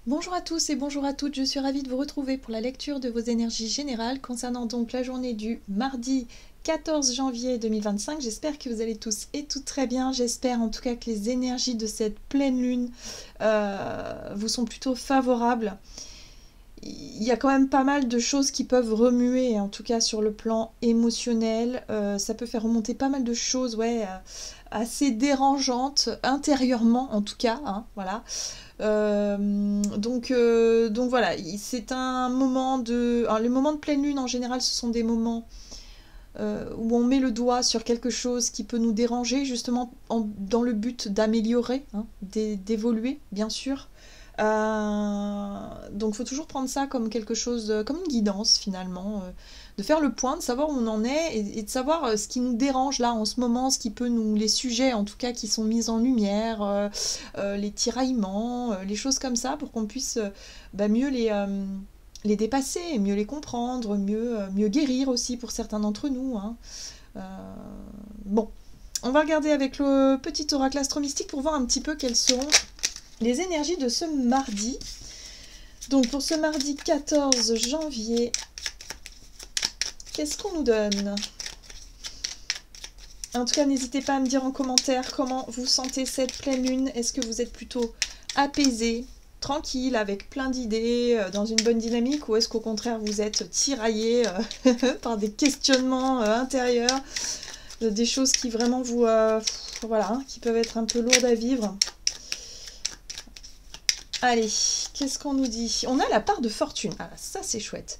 Bonjour à tous et bonjour à toutes, je suis ravie de vous retrouver pour la lecture de vos énergies générales concernant donc la journée du mardi 14 janvier 2025. J'espère que vous allez tous et toutes très bien, j'espère en tout cas que les énergies de cette pleine lune vous sont plutôt favorables. Il y a quand même pas mal de choses qui peuvent remuer, en tout cas sur le plan émotionnel. Ça peut faire remonter pas mal de choses, ouais, assez dérangeantes, intérieurement en tout cas, hein, voilà. Donc voilà, c'est un moment de... Alors, les moments de pleine lune, en général, ce sont des moments où on met le doigt sur quelque chose qui peut nous déranger, justement dans le but d'améliorer, hein, d'évoluer, bien sûr. Donc il faut toujours prendre ça comme quelque chose, comme une guidance finalement, de faire le point, de savoir où on en est et de savoir ce qui nous dérange là en ce moment, ce qui peut nous, les sujets en tout cas qui sont mis en lumière, les tiraillements, les choses comme ça pour qu'on puisse mieux les dépasser, mieux les comprendre, mieux guérir aussi pour certains d'entre nous, hein. Euh, bon, on va regarder avec le petit oracle astro-mystique pour voir un petit peu quelles seront les énergies de ce mardi. Donc pour ce mardi 14 janvier, qu'est-ce qu'on nous donne? En tout cas, n'hésitez pas à me dire en commentaire comment vous sentez cette pleine lune. Est-ce que vous êtes plutôt apaisé, tranquille, avec plein d'idées, dans une bonne dynamique, ou est-ce qu'au contraire vous êtes tiraillé par des questionnements intérieurs, des choses qui vraiment vous... voilà, hein, qui peuvent être un peu lourdes à vivre. Allez, qu'est-ce qu'on nous dit? On a la part de fortune. Ah, ça c'est chouette.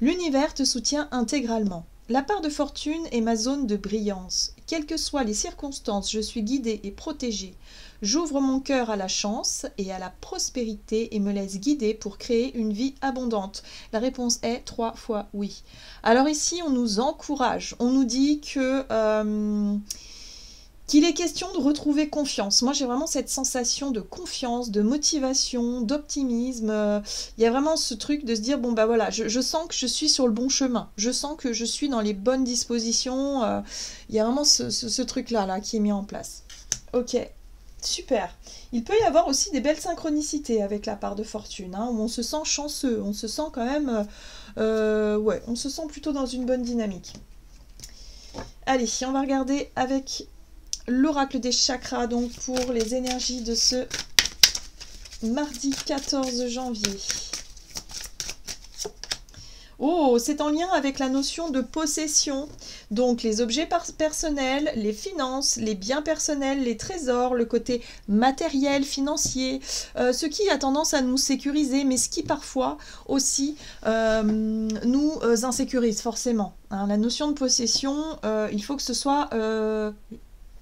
L'univers te soutient intégralement. La part de fortune est ma zone de brillance. Quelles que soient les circonstances, je suis guidée et protégée. J'ouvre mon cœur à la chance et à la prospérité et me laisse guider pour créer une vie abondante. La réponse est 3 fois oui. Alors ici, on nous encourage. On nous dit que... qu'il est question de retrouver confiance. Moi, j'ai vraiment cette sensation de confiance, de motivation, d'optimisme. Il y a vraiment ce truc de se dire, bon, bah voilà, je sens que je suis sur le bon chemin. Je sens que je suis dans les bonnes dispositions. Il y a vraiment ce truc-là là, qui est mis en place. Ok, super. Il peut y avoir aussi des belles synchronicités avec la part de fortune, hein, où on se sent chanceux, on se sent quand même... ouais, on se sent plutôt dans une bonne dynamique. Allez, on va regarder avec... l'oracle des chakras, donc pour les énergies de ce mardi 14 janvier. Oh, c'est en lien avec la notion de possession. Donc les objets personnels, les finances, les biens personnels, les trésors, le côté matériel, financier, ce qui a tendance à nous sécuriser, mais ce qui parfois aussi nous insécurise forcément, hein. La notion de possession, il faut que ce soit...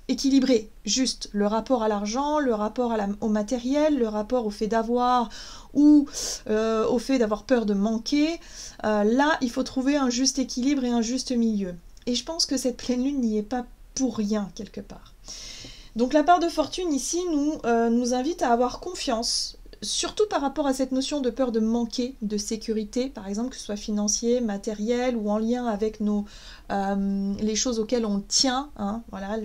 équilibré, juste le rapport à l'argent, le rapport au matériel, le rapport au fait d'avoir ou au fait d'avoir peur de manquer. Là, il faut trouver un juste équilibre et un juste milieu. Et je pense que cette pleine lune n'y est pas pour rien, quelque part. Donc la part de fortune ici nous invite à avoir confiance, surtout par rapport à cette notion de peur de manquer de sécurité, par exemple, que ce soit financier, matériel ou en lien avec les choses auxquelles on tient, hein, voilà,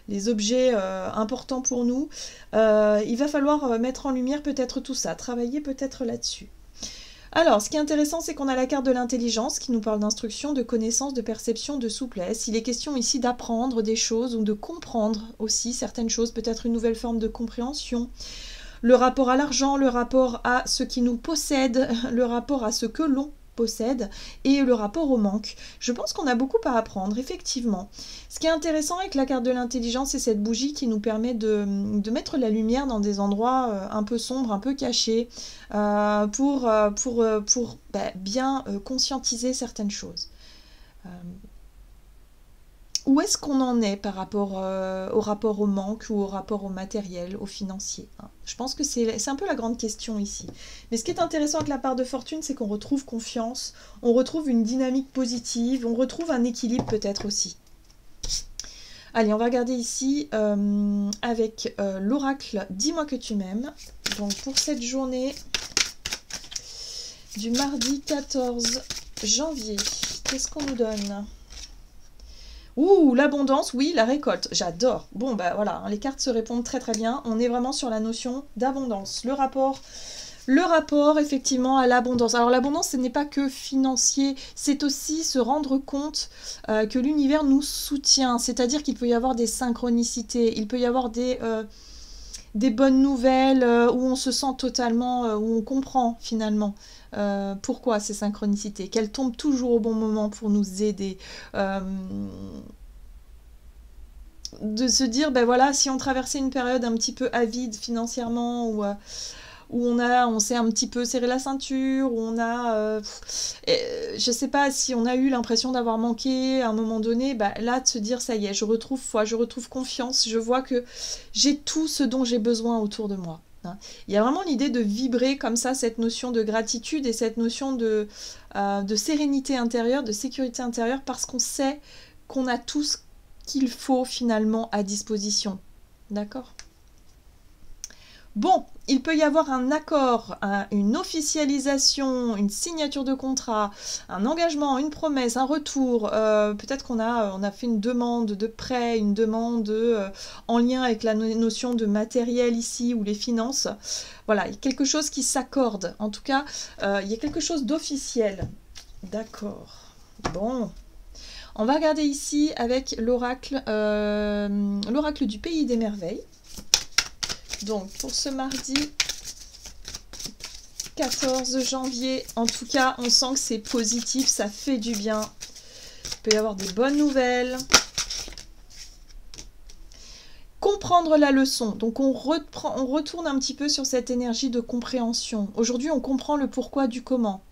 les objets importants pour nous. Il va falloir mettre en lumière peut-être tout ça, travailler peut-être là-dessus. Alors, ce qui est intéressant, c'est qu'on a la carte de l'intelligence qui nous parle d'instruction, de connaissance, de perception, de souplesse. Il est question ici d'apprendre des choses ou de comprendre aussi certaines choses, peut-être une nouvelle forme de compréhension. Le rapport à l'argent, le rapport à ce qui nous possède, le rapport à ce que l'on possède et le rapport au manque. Je pense qu'on a beaucoup à apprendre, effectivement. Ce qui est intéressant avec la carte de l'intelligence, c'est cette bougie qui nous permet de mettre la lumière dans des endroits un peu sombres, un peu cachés, pour bien conscientiser certaines choses. Où est-ce qu'on en est par rapport au rapport au manque ou au rapport au matériel, au financier, hein? Je pense que c'est un peu la grande question ici. Mais ce qui est intéressant avec la part de fortune, c'est qu'on retrouve confiance, on retrouve une dynamique positive, on retrouve un équilibre peut-être aussi. Allez, on va regarder ici avec l'oracle Dis-moi que tu m'aimes. Donc pour cette journée du mardi 14 janvier, qu'est-ce qu'on nous donne ? Ouh, l'abondance, oui, la récolte, j'adore. Bon, bah voilà, hein, les cartes se répondent très très bien. On est vraiment sur la notion d'abondance. Le rapport Le rapport, effectivement, à l'abondance. Alors l'abondance, ce n'est pas que financier, c'est aussi se rendre compte que l'univers nous soutient. C'est-à-dire qu'il peut y avoir des synchronicités, il peut y avoir des bonnes nouvelles où on se sent totalement, où on comprend finalement pourquoi ces synchronicités, qu'elles tombent toujours au bon moment pour nous aider. De se dire, ben voilà, si on traversait une période un petit peu avide financièrement, où on s'est un petit peu serré la ceinture, où on a, je sais pas, si on a eu l'impression d'avoir manqué à un moment donné, bah, là, de se dire, ça y est, je retrouve foi, je retrouve confiance, je vois que j'ai tout ce dont j'ai besoin autour de moi. Hein. Il y a vraiment l'idée de vibrer comme ça, cette notion de gratitude et cette notion de sérénité intérieure, de sécurité intérieure, parce qu'on sait qu'on a tout ce qu'il faut finalement à disposition. D'accord ? Bon, il peut y avoir un accord, une officialisation, une signature de contrat, un engagement, une promesse, un retour. Peut-être qu'on a fait une demande de prêt, une demande en lien avec la notion de matériel ici ou les finances. Voilà, il y a quelque chose qui s'accorde. En tout cas, il y a quelque chose d'officiel. D'accord. Bon. On va regarder ici avec l'oracle du Pays des Merveilles. Donc, pour ce mardi 14 janvier, en tout cas, on sent que c'est positif, ça fait du bien. Il peut y avoir des bonnes nouvelles. Comprendre la leçon. Donc, on retourne un petit peu sur cette énergie de compréhension. Aujourd'hui, on comprend le pourquoi du comment.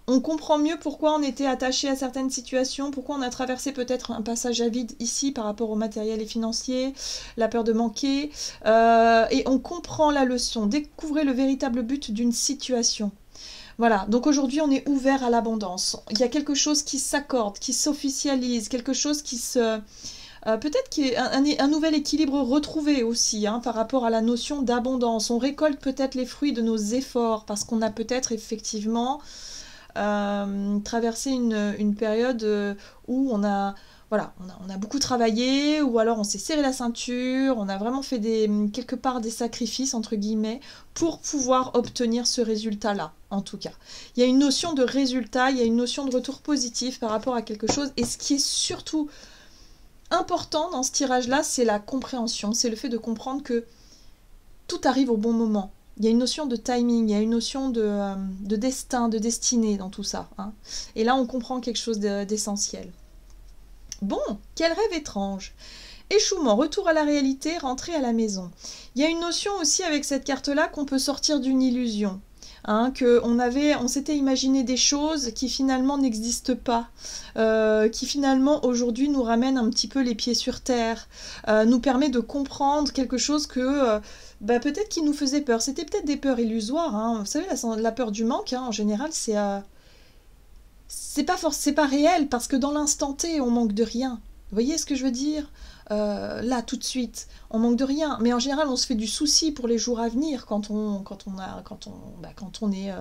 On comprend mieux pourquoi on était attaché à certaines situations, pourquoi on a traversé peut-être un passage à vide ici par rapport au matériel et financier, la peur de manquer, et on comprend la leçon, découvrez le véritable but d'une situation. Voilà, donc aujourd'hui on est ouvert à l'abondance. Il y a quelque chose qui s'accorde, qui s'officialise, quelque chose qui se... peut-être qu'il y a un nouvel équilibre retrouvé aussi par rapport à la notion d'abondance. On récolte peut-être les fruits de nos efforts parce qu'on a peut-être effectivement... traverser une période où on a beaucoup travaillé, ou alors on s'est serré la ceinture, on a vraiment fait quelque part des sacrifices, entre guillemets, pour pouvoir obtenir ce résultat-là, en tout cas. Il y a une notion de résultat, il y a une notion de retour positif par rapport à quelque chose, et ce qui est surtout important dans ce tirage-là, c'est la compréhension, c'est le fait de comprendre que tout arrive au bon moment. Il y a une notion de timing, il y a une notion de destin, de destinée dans tout ça. Hein. Et là, on comprend quelque chose d'essentiel. Bon, quel rêve étrange. Échouement, retour à la réalité, rentrer à la maison. Il y a une notion aussi avec cette carte-là qu'on peut sortir d'une illusion. Hein, on s'était imaginé des choses qui finalement n'existent pas, qui finalement aujourd'hui nous ramènent un petit peu les pieds sur terre, nous permet de comprendre quelque chose que peut-être qui nous faisait peur. C'était peut-être des peurs illusoires. Hein. Vous savez, la peur du manque, en général, c'est pas réel, parce que dans l'instant T, on manque de rien. Vous voyez ce que je veux dire ? Là, tout de suite, on manque de rien. Mais en général, on se fait du souci pour les jours à venir quand on est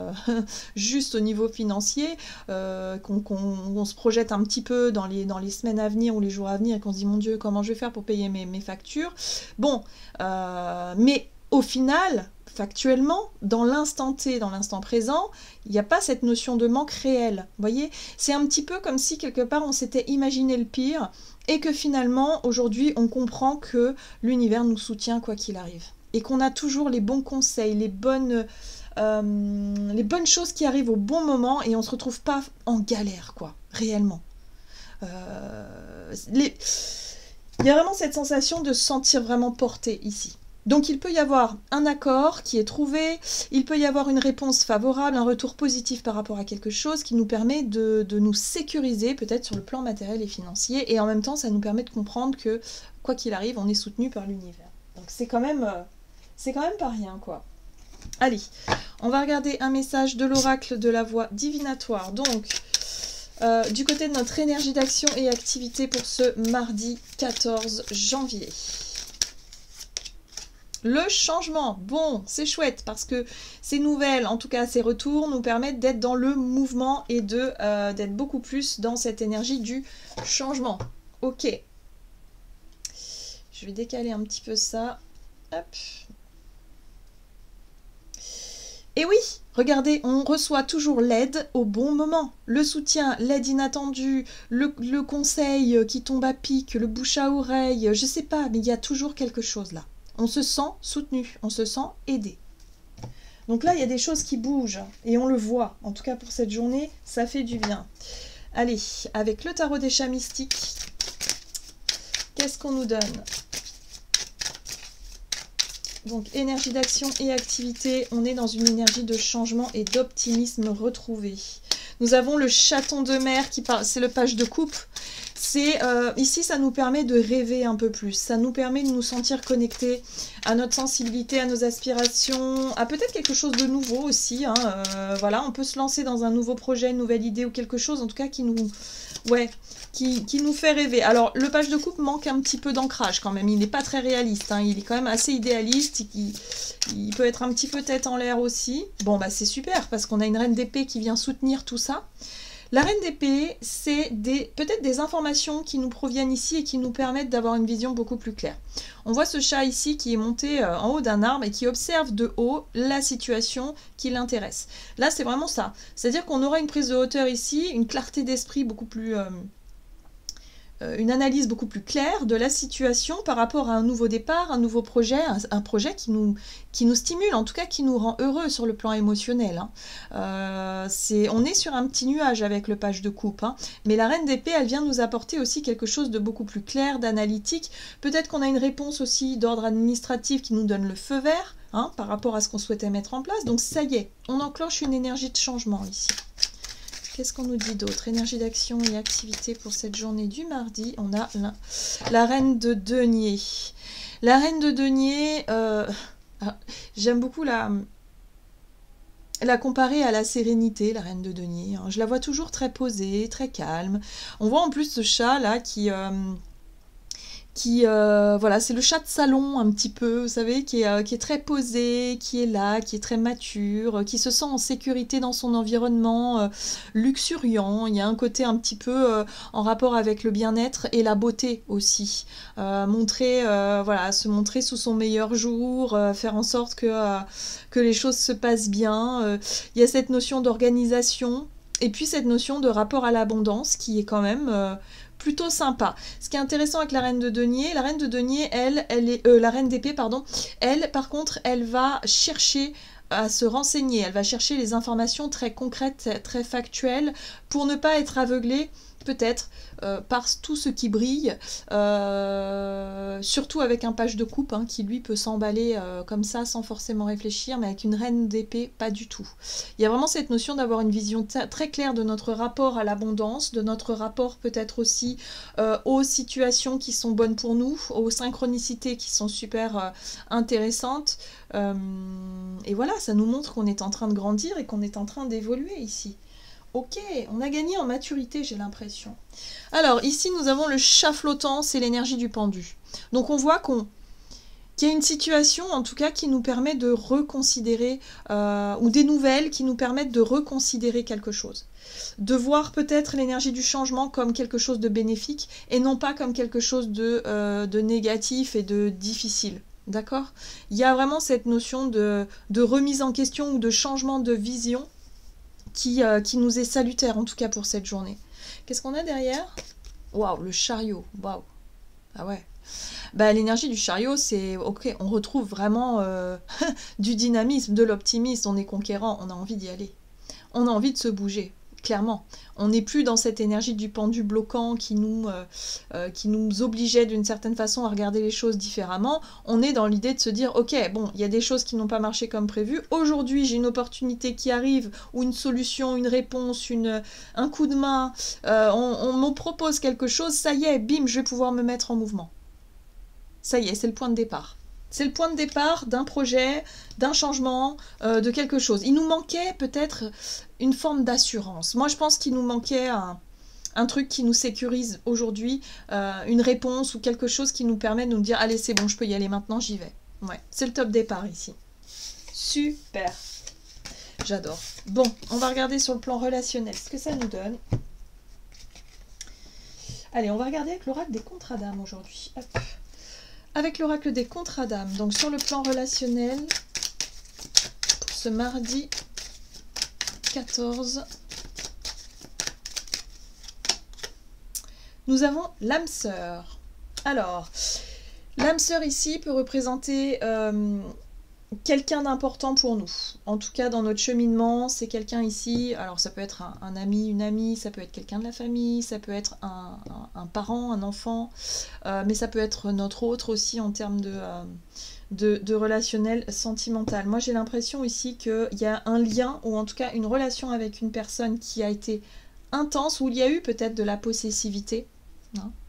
juste au niveau financier, qu'on se projette un petit peu dans les semaines à venir ou les jours à venir et qu'on se dit, mon Dieu, comment je vais faire pour payer mes factures ? Bon, mais au final... Factuellement, dans l'instant T, dans l'instant présent, il n'y a pas cette notion de manque réel. Vous voyez, c'est un petit peu comme si quelque part on s'était imaginé le pire et que finalement, aujourd'hui, on comprend que l'univers nous soutient quoi qu'il arrive. Et qu'on a toujours les bons conseils, les bonnes choses qui arrivent au bon moment et on ne se retrouve pas en galère, quoi, réellement. Il y a vraiment cette sensation de se sentir vraiment porté ici. Donc il peut y avoir un accord qui est trouvé, il peut y avoir une réponse favorable, un retour positif par rapport à quelque chose qui nous permet de nous sécuriser peut-être sur le plan matériel et financier, et en même temps ça nous permet de comprendre que quoi qu'il arrive, on est soutenu par l'univers. Donc c'est quand même pas rien, quoi. Allez, on va regarder un message de l'oracle de la voix divinatoire. Donc du côté de notre énergie d'action et activité pour ce mardi 14 janvier. Le changement, bon, c'est chouette parce que ces nouvelles, en tout cas ces retours, nous permettent d'être dans le mouvement et d'être beaucoup plus dans cette énergie du changement. Ok. Je vais décaler un petit peu ça. Hop. Et oui, regardez, on reçoit toujours l'aide au bon moment. Le soutien, l'aide inattendue, le conseil qui tombe à pic, le bouche à oreille, je sais pas, mais il y a toujours quelque chose là. On se sent soutenu, on se sent aidé. Donc là, il y a des choses qui bougent et on le voit. En tout cas, pour cette journée, ça fait du bien. Allez, avec le tarot des chats mystiques, qu'est-ce qu'on nous donne ? Donc, énergie d'action et activité, on est dans une énergie de changement et d'optimisme retrouvé. Nous avons le chaton de mer qui parle, c'est le page de coupe. Ici, ça nous permet de rêver un peu plus. Ça nous permet de nous sentir connectés à notre sensibilité, à nos aspirations, à peut-être quelque chose de nouveau aussi. Hein. Voilà, on peut se lancer dans un nouveau projet, une nouvelle idée ou quelque chose, en tout cas, qui nous fait rêver. Alors, le page de coupe manque un petit peu d'ancrage quand même. Il n'est pas très réaliste. Hein. Il est quand même assez idéaliste. Il peut être un petit peu tête en l'air aussi. Bon, bah c'est super parce qu'on a une reine d'épée qui vient soutenir tout ça. La reine d'épée, c'est peut-être des informations qui nous proviennent ici et qui nous permettent d'avoir une vision beaucoup plus claire. On voit ce chat ici qui est monté en haut d'un arbre et qui observe de haut la situation qui l'intéresse. Là, c'est vraiment ça. C'est-à-dire qu'on aura une prise de hauteur ici, une clarté d'esprit beaucoup plus... une analyse beaucoup plus claire de la situation par rapport à un nouveau départ, un nouveau projet, un projet qui nous stimule, en tout cas qui nous rend heureux sur le plan émotionnel. Hein. On est sur un petit nuage avec le page de coupe, hein. Mais la reine d'épée, elle vient nous apporter aussi quelque chose de beaucoup plus clair, d'analytique. Peut-être qu'on a une réponse aussi d'ordre administratif qui nous donne le feu vert, hein, par rapport à ce qu'on souhaitait mettre en place. Donc ça y est, on enclenche une énergie de changement ici. Qu'est-ce qu'on nous dit d'autre? Énergie d'action et activité pour cette journée du mardi. On a la reine de denier. La reine de denier, j'aime beaucoup la comparer à la sérénité, la reine de denier. Je la vois toujours très posée, très calme. On voit en plus ce chat là voilà, c'est le chat de salon un petit peu, vous savez, qui est très posé, qui est là, qui est très mature, qui se sent en sécurité dans son environnement, luxuriant. Il y a un côté un petit peu en rapport avec le bien-être et la beauté aussi. Voilà, se montrer sous son meilleur jour, faire en sorte que les choses se passent bien. Il y a cette notion d'organisation et puis cette notion de rapport à l'abondance qui est quand même... plutôt sympa. Ce qui est intéressant avec la reine de denier, la reine d'épée, pardon, elle, par contre, elle va chercher à se renseigner, elle va chercher les informations très concrètes, très factuelles, pour ne pas être aveuglée, peut-être, par tout ce qui brille, surtout avec un page de coupe, hein, qui lui peut s'emballer comme ça sans forcément réfléchir, mais avec une reine d'épée, pas du tout. Il y a vraiment cette notion d'avoir une vision très claire de notre rapport à l'abondance, de notre rapport peut-être aussi aux situations qui sont bonnes pour nous, aux synchronicités qui sont super intéressantes. Et voilà, ça nous montre qu'on est en train de grandir et qu'on est en train d'évoluer ici. Ok, on a gagné en maturité, j'ai l'impression. Alors, ici, nous avons le chat flottant, c'est l'énergie du pendu. Donc, on voit qu'il y a une situation, en tout cas, qui nous permet de reconsidérer, ou des nouvelles qui nous permettent de reconsidérer quelque chose. De voir peut-être l'énergie du changement comme quelque chose de bénéfique, et non pas comme quelque chose de négatif et de difficile. D'accord? Il y a vraiment cette notion de remise en question ou de changement de vision qui nous est salutaire, en tout cas pour cette journée. Qu'est-ce qu'on a derrière? Waouh, le chariot, waouh. Ah ouais. Bah, l'énergie du chariot, c'est... Ok, on retrouve vraiment du dynamisme, de l'optimisme, on est conquérant, on a envie d'y aller. On a envie de se bouger, clairement. On n'est plus dans cette énergie du pendu bloquant qui nous obligeait d'une certaine façon à regarder les choses différemment. On est dans l'idée de se dire, ok, bon, il y a des choses qui n'ont pas marché comme prévu. Aujourd'hui, j'ai une opportunité qui arrive, ou une solution, une réponse, un coup de main. On me propose quelque chose, ça y est, bim, je vais pouvoir me mettre en mouvement. Ça y est, c'est le point de départ. C'est le point de départ d'un projet, d'un changement, de quelque chose. Il nous manquait peut-être une forme d'assurance. Moi, je pense qu'il nous manquait un truc qui nous sécurise aujourd'hui, une réponse ou quelque chose qui nous permet de nous dire « Allez, c'est bon, je peux y aller maintenant, j'y vais. » Ouais, c'est le top départ ici. Super. J'adore. Bon, on va regarder sur le plan relationnel ce que ça nous donne. Allez, on va regarder avec l'oracle des contrats d'âme aujourd'hui. Hop. Avec l'oracle des contrats d'âme, donc sur le plan relationnel, pour ce mardi 14. Nous avons l'âme sœur. Alors, l'âme sœur ici peut représenter quelqu'un d'important pour nous. En tout cas, dans notre cheminement, c'est quelqu'un ici. Alors, ça peut être un ami, une amie, ça peut être quelqu'un de la famille, ça peut être un parent, un enfant, mais ça peut être notre autre aussi en termes de relationnel sentimental. Moi, j'ai l'impression ici qu'il y a un lien, ou en tout cas une relation avec une personne qui a été intense, où il y a eu peut-être de la possessivité.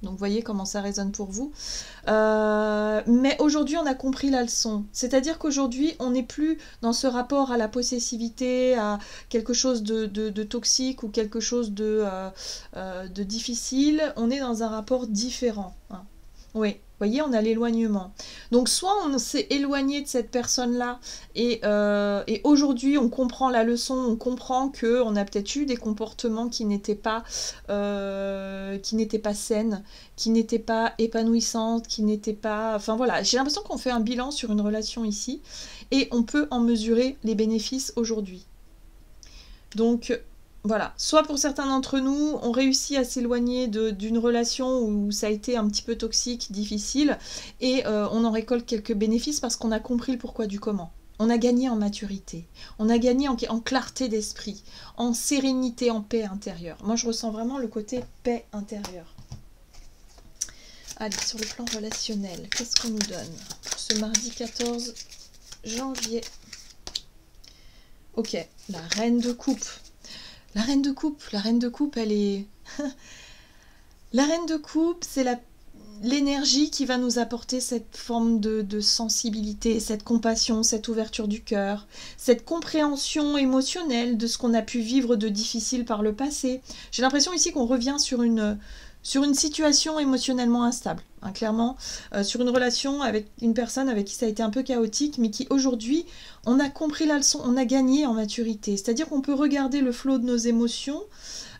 Donc vous voyez comment ça résonne pour vous. Mais aujourd'hui on a compris la leçon. C'est-à-dire qu'aujourd'hui on n'est plus dans ce rapport à la possessivité, à quelque chose de toxique ou quelque chose de difficile. On est dans un rapport différent. Oui, vous voyez, on a l'éloignement. Donc soit on s'est éloigné de cette personne-là et aujourd'hui on comprend la leçon, on comprend qu'on a peut-être eu des comportements qui n'étaient pas saines, qui n'étaient pas épanouissantes, qui n'étaient pas... Enfin voilà, j'ai l'impression qu'on fait un bilan sur une relation ici et on peut en mesurer les bénéfices aujourd'hui. Donc... Voilà, soit pour certains d'entre nous, on réussit à s'éloigner d'une relation où ça a été un petit peu toxique, difficile, et on en récolte quelques bénéfices parce qu'on a compris le pourquoi du comment. On a gagné en maturité, on a gagné en clarté d'esprit, en sérénité, en paix intérieure. Moi, je ressens vraiment le côté paix intérieure. Allez, sur le plan relationnel, qu'est-ce qu'on nous donne ce mardi 14 janvier? Ok, la reine de coupe. La reine de coupe, elle est... La reine de coupe, c'est l'énergie qui va nous apporter cette forme de sensibilité, cette compassion, cette ouverture du cœur, cette compréhension émotionnelle de ce qu'on a pu vivre de difficile par le passé. J'ai l'impression ici qu'on revient sur une situation émotionnellement instable, hein, clairement, sur une relation avec une personne avec qui ça a été un peu chaotique, mais qui aujourd'hui, on a compris la leçon, on a gagné en maturité. C'est-à-dire qu'on peut regarder le flot de nos émotions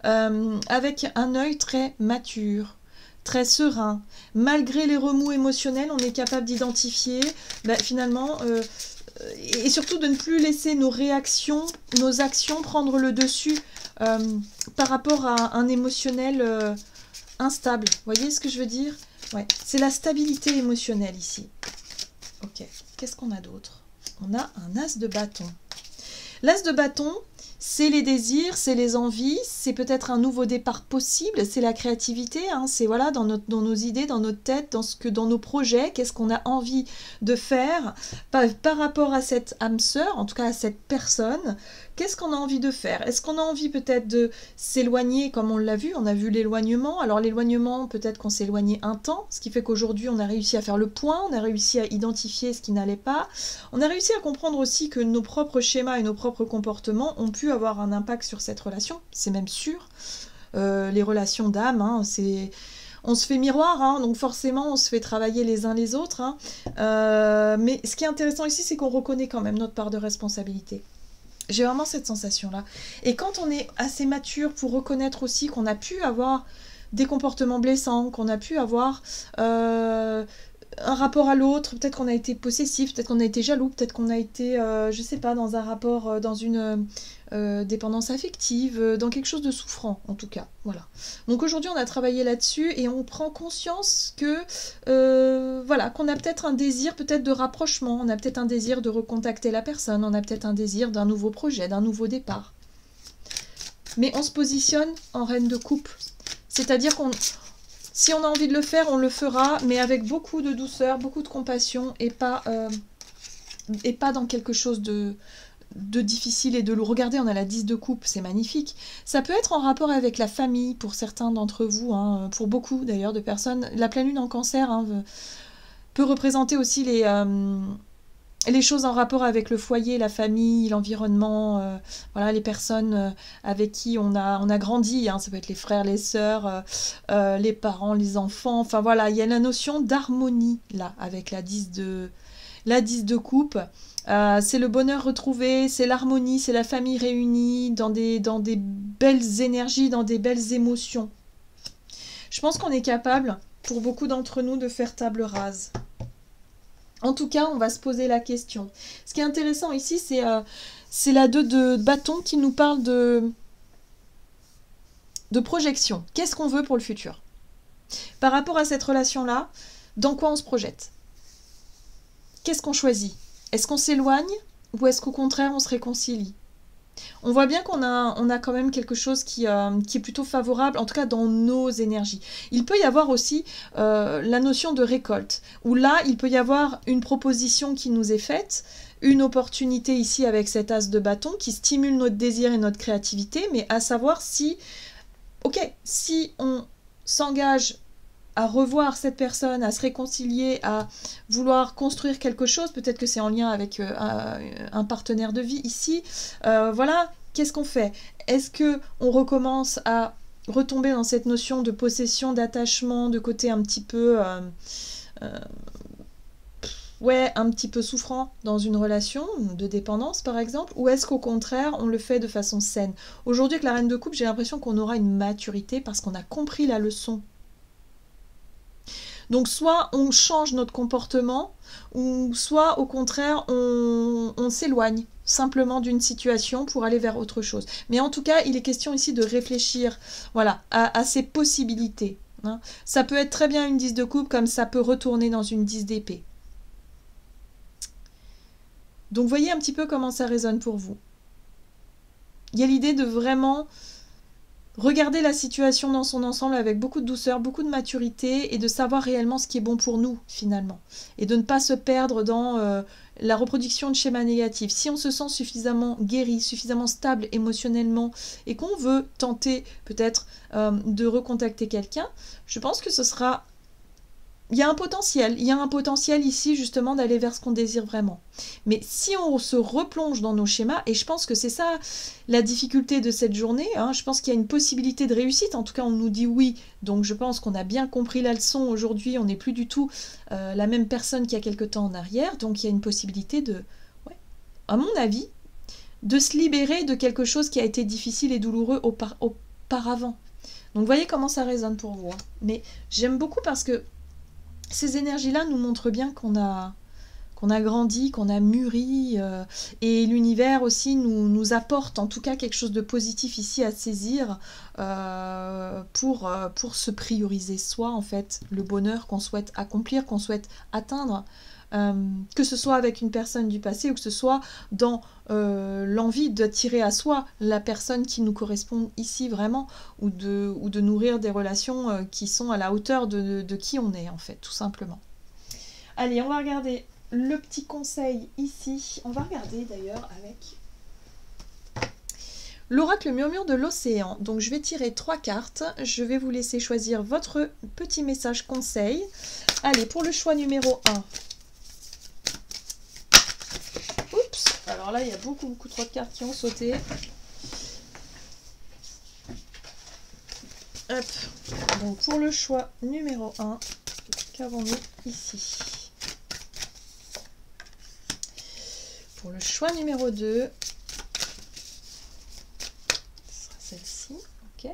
avec un œil très mature, très serein. Malgré les remous émotionnels, on est capable d'identifier finalement... et surtout de ne plus laisser nos réactions, nos actions prendre le dessus par rapport à un émotionnel... instable, vous voyez ce que je veux dire? Ouais, c'est la stabilité émotionnelle ici. Ok, qu'est-ce qu'on a d'autre? On a un as de bâton. L'as de bâton, c'est les désirs, c'est les envies, c'est peut-être un nouveau départ possible, c'est la créativité, hein, c'est voilà, dans nos idées, dans notre tête, dans nos projets, qu'est-ce qu'on a envie de faire par rapport à cette âme sœur, en tout cas à cette personne. Qu'est-ce qu'on a envie de faire? Est-ce qu'on a envie peut-être de s'éloigner, comme on l'a vu, on a vu l'éloignement. Alors l'éloignement, peut-être qu'on s'est éloigné un temps, ce qui fait qu'aujourd'hui on a réussi à faire le point, on a réussi à identifier ce qui n'allait pas. On a réussi à comprendre aussi que nos propres schémas et nos propres comportements ont pu avoir un impact sur cette relation, c'est même sûr. Les relations d'âme, hein, c'est... On se fait miroir, hein, donc forcément on se fait travailler les uns les autres. Hein. Mais ce qui est intéressant ici, c'est qu'on reconnaît quand même notre part de responsabilité. J'ai vraiment cette sensation-là. Et quand on est assez mature pour reconnaître aussi qu'on a pu avoir des comportements blessants, qu'on a pu avoir un rapport à l'autre, peut-être qu'on a été possessif, peut-être qu'on a été jaloux, peut-être qu'on a été, je sais pas, dans un rapport, dans une dépendance affective, dans quelque chose de souffrant en tout cas. Voilà. Donc aujourd'hui on a travaillé là-dessus et on prend conscience que voilà, qu'on a peut-être un désir peut-être de rapprochement, on a peut-être un désir de recontacter la personne, on a peut-être un désir d'un nouveau projet, d'un nouveau départ. Mais on se positionne en reine de coupe. C'est-à-dire qu'on si on a envie de le faire, on le fera, mais avec beaucoup de douceur, beaucoup de compassion et pas dans quelque chose de difficile et de lourd. Regardez, on a la 10 de coupe, c'est magnifique. Ça peut être en rapport avec la famille pour certains d'entre vous, hein, pour beaucoup d'ailleurs de personnes. La pleine lune en cancer hein, peut représenter aussi les choses en rapport avec le foyer, la famille, l'environnement, voilà, les personnes avec qui on a grandi, hein, ça peut être les frères, les sœurs, les parents, les enfants, enfin voilà, il y a la notion d'harmonie là, avec la 10 de coupe. C'est le bonheur retrouvé, c'est l'harmonie, c'est la famille réunie dans des belles énergies, dans des belles émotions. Je pense qu'on est capable, pour beaucoup d'entre nous, de faire table rase. En tout cas, on va se poser la question. Ce qui est intéressant ici, C'est la 2 de bâton qui nous parle de projection. Qu'est-ce qu'on veut pour le futur? Par rapport à cette relation-là, dans quoi on se projette? Qu'est-ce qu'on choisit? Est-ce qu'on s'éloigne ou est-ce qu'au contraire on se réconcilie? On voit bien qu'on a quand même quelque chose qui est plutôt favorable, en tout cas dans nos énergies. Il peut y avoir aussi la notion de récolte, où là, il peut y avoir une proposition qui nous est faite, une opportunité ici avec cet as de bâton qui stimule notre désir et notre créativité, mais à savoir si, ok, si on s'engage à revoir cette personne, à se réconcilier, à vouloir construire quelque chose, peut-être que c'est en lien avec un partenaire de vie ici, voilà, qu'est-ce qu'on fait? Est-ce qu'on recommence à retomber dans cette notion de possession, d'attachement, de côté un petit peu... ouais, un petit peu souffrant dans une relation de dépendance par exemple, ou est-ce qu'au contraire on le fait de façon saine? Aujourd'hui avec la reine de coupe, j'ai l'impression qu'on aura une maturité parce qu'on a compris la leçon. Donc soit on change notre comportement, ou soit au contraire on s'éloigne simplement d'une situation pour aller vers autre chose. Mais en tout cas, il est question ici de réfléchir, voilà, à ces possibilités. Hein. Ça peut être très bien une 10 de coupe, comme ça peut retourner dans une 10 d'épée. Donc voyez un petit peu comment ça résonne pour vous. Il y a l'idée de vraiment regarder la situation dans son ensemble avec beaucoup de douceur, beaucoup de maturité et de savoir réellement ce qui est bon pour nous finalement. Et de ne pas se perdre dans la reproduction de schémas négatifs. Si on se sent suffisamment guéri, suffisamment stable émotionnellement et qu'on veut tenter peut-être de recontacter quelqu'un, je pense que ce sera... Il y a un potentiel ici justement d'aller vers ce qu'on désire vraiment. Mais si on se replonge dans nos schémas, et je pense que c'est ça la difficulté de cette journée, hein, je pense qu'il y a une possibilité de réussite, en tout cas on nous dit oui, donc je pense qu'on a bien compris la leçon aujourd'hui, on n'est plus du tout la même personne qu'il y a quelque temps en arrière, donc il y a une possibilité de, ouais, à mon avis, de se libérer de quelque chose qui a été difficile et douloureux auparavant. Donc vous voyez comment ça résonne pour vous. Hein. Mais j'aime beaucoup parce que ces énergies-là nous montrent bien qu'on a grandi, qu'on a mûri, et l'univers aussi nous apporte en tout cas quelque chose de positif ici à saisir pour se prioriser soi, en fait, le bonheur qu'on souhaite accomplir, qu'on souhaite atteindre, que ce soit avec une personne du passé ou que ce soit dans l'envie d'attirer à soi la personne qui nous correspond ici vraiment, ou de nourrir des relations qui sont à la hauteur de qui on est en fait, tout simplement. Allez, on va regarder le petit conseil ici. On va regarder d'ailleurs avec l'oracle murmure de l'océan. Donc je vais tirer 3 cartes. Je vais vous laisser choisir votre petit message conseil. Allez, pour le choix numéro 1. Oups, alors là il y a beaucoup trop de cartes qui ont sauté. Hop. Donc pour le choix numéro 1, qu'avons-nous ici? Pour le choix numéro 2, ce sera celle-ci, ok.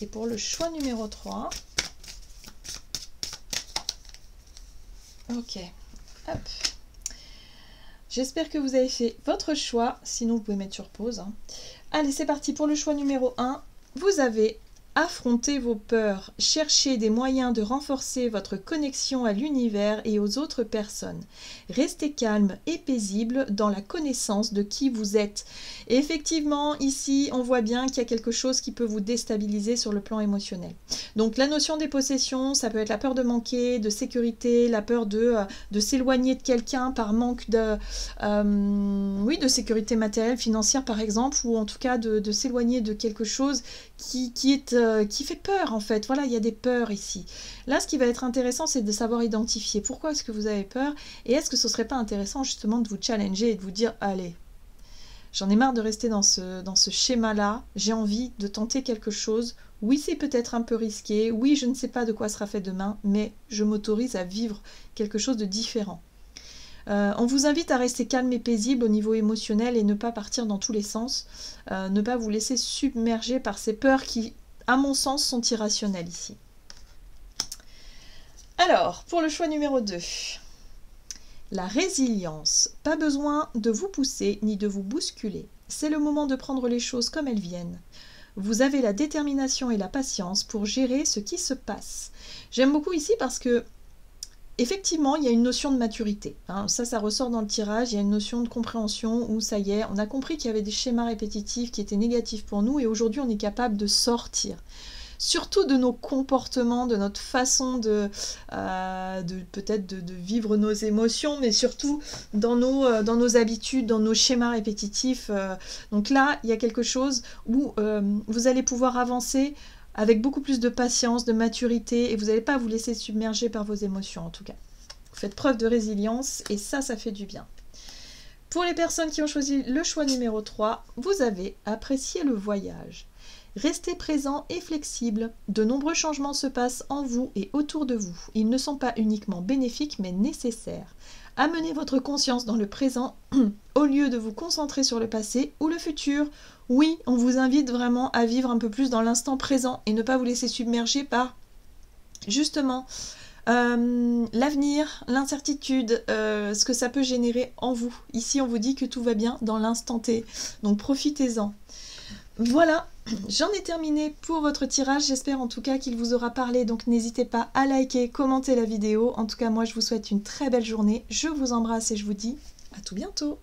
Et pour le choix numéro 3, ok, hop. J'espère que vous avez fait votre choix, sinon vous pouvez mettre sur pause. Hein. Allez, c'est parti pour le choix numéro 1. Vous avez affronté vos peurs, cherchez des moyens de renforcer votre connexion à l'univers et aux autres personnes. Restez calme et paisible dans la connaissance de qui vous êtes. Et effectivement, ici, on voit bien qu'il y a quelque chose qui peut vous déstabiliser sur le plan émotionnel. Donc la notion des possessions, ça peut être la peur de manquer, de sécurité, la peur de s'éloigner de quelqu'un par manque de sécurité matérielle, financière par exemple, ou en tout cas de s'éloigner de quelque chose qui fait peur en fait. Voilà, il y a des peurs ici. Là, ce qui va être intéressant, c'est de savoir identifier pourquoi est-ce que vous avez peur et est-ce que ce serait pas intéressant justement de vous challenger et de vous dire allez, j'en ai marre de rester dans ce schéma-là, j'ai envie de tenter quelque chose. Oui, c'est peut-être un peu risqué, oui, je ne sais pas de quoi sera fait demain, mais je m'autorise à vivre quelque chose de différent. On vous invite à rester calme et paisible au niveau émotionnel et ne pas partir dans tous les sens, ne pas vous laisser submerger par ces peurs qui, à mon sens, sont irrationnelles ici. Alors, pour le choix numéro 2, La résilience. Pas besoin de vous pousser ni de vous bousculer. C'est le moment de prendre les choses comme elles viennent. Vous avez la détermination et la patience pour gérer ce qui se passe. J'aime beaucoup ici parce que effectivement, il y a une notion de maturité. Hein. Ça ressort dans le tirage. Il y a une notion de compréhension où ça y est, on a compris qu'il y avait des schémas répétitifs qui étaient négatifs pour nous et aujourd'hui, on est capable de sortir. Surtout de nos comportements, de notre façon de peut-être de vivre nos émotions, mais surtout dans nos habitudes, dans nos schémas répétitifs. Donc là, il y a quelque chose où vous allez pouvoir avancer avec beaucoup plus de patience, de maturité, et vous n'allez pas vous laisser submerger par vos émotions en tout cas. Vous faites preuve de résilience, et ça fait du bien. Pour les personnes qui ont choisi le choix numéro 3, vous avez apprécié le voyage. Restez présent et flexible. De nombreux changements se passent en vous et autour de vous. Ils ne sont pas uniquement bénéfiques, mais nécessaires. Amenez votre conscience dans le présent au lieu de vous concentrer sur le passé ou le futur. Oui, on vous invite vraiment à vivre un peu plus dans l'instant présent et ne pas vous laisser submerger par, justement, l'avenir, l'incertitude, ce que ça peut générer en vous. Ici, on vous dit que tout va bien dans l'instant T, donc profitez-en. Voilà, j'en ai terminé pour votre tirage, j'espère en tout cas qu'il vous aura parlé, donc n'hésitez pas à liker, commenter la vidéo. En tout cas, moi je vous souhaite une très belle journée, je vous embrasse et je vous dis à tout bientôt.